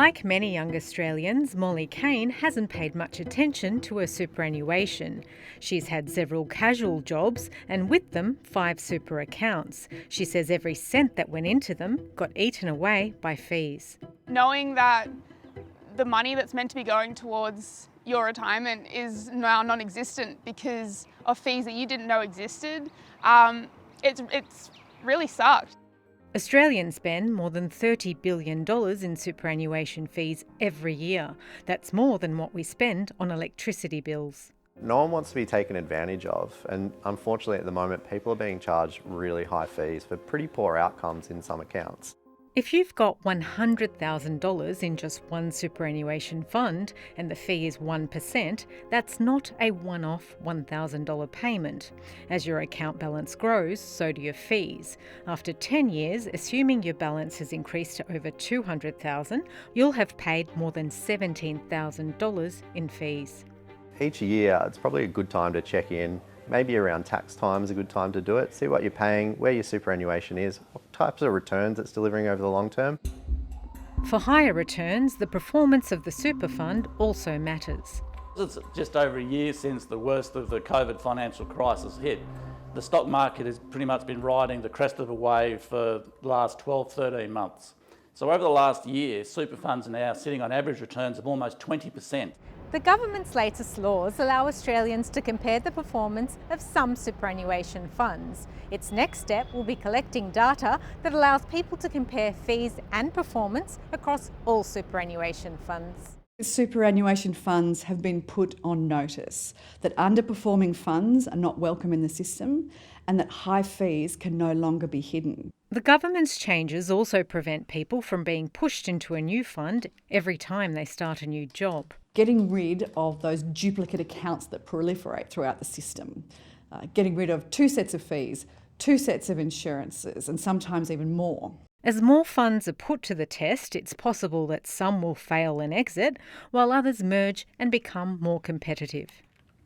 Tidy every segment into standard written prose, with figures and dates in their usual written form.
Like many young Australians, Molly Kane hasn't paid much attention to her superannuation. She's had several casual jobs and with them 5 super accounts. She says every cent that went into them got eaten away by fees. Knowing that the money that's meant to be going towards your retirement is now non-existent because of fees that you didn't know existed, it's really sucked. Australians spend more than $30 billion in superannuation fees every year. That's more than what we spend on electricity bills. No one wants to be taken advantage of, and unfortunately at the moment people are being charged really high fees for pretty poor outcomes in some accounts. If you've got $100,000 in just one superannuation fund and the fee is 1%, that's not a one-off $1,000 payment. As your account balance grows, so do your fees. After 10 years, assuming your balance has increased to over $200,000, you'll have paid more than $17,000 in fees. Each year it's probably a good time to check in. Maybe around tax time is a good time to do it. See what you're paying, where your superannuation is, what types of returns it's delivering over the long term. For higher returns, the performance of the super fund also matters. It's just over a year since the worst of the COVID financial crisis hit. The stock market has pretty much been riding the crest of a wave for the last 12, 13 months. So over the last year, super funds are now sitting on average returns of almost 20%. The government's latest laws allow Australians to compare the performance of some superannuation funds. Its next step will be collecting data that allows people to compare fees and performance across all superannuation funds. Superannuation funds have been put on notice that underperforming funds are not welcome in the system and that high fees can no longer be hidden. The government's changes also prevent people from being pushed into a new fund every time they start a new job. Getting rid of those duplicate accounts that proliferate throughout the system. Getting rid of 2 sets of fees, 2 sets of insurances, and sometimes even more. As more funds are put to the test, it's possible that some will fail and exit, while others merge and become more competitive.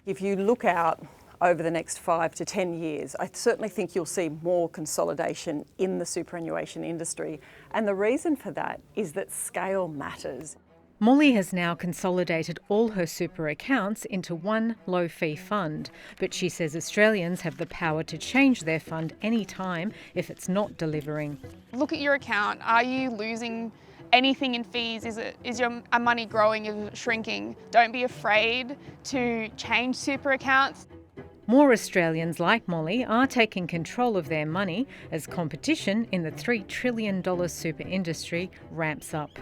If you look out over the next 5 to 10 years, I certainly think you'll see more consolidation in the superannuation industry. And the reason for that is that scale matters. Molly has now consolidated all her super accounts into one low-fee fund, but she says Australians have the power to change their fund anytime if it's not delivering. Look at your account. Are you losing anything in fees? Is your money growing? Is it shrinking? Don't be afraid to change super accounts. More Australians like Molly are taking control of their money as competition in the $3 trillion super industry ramps up.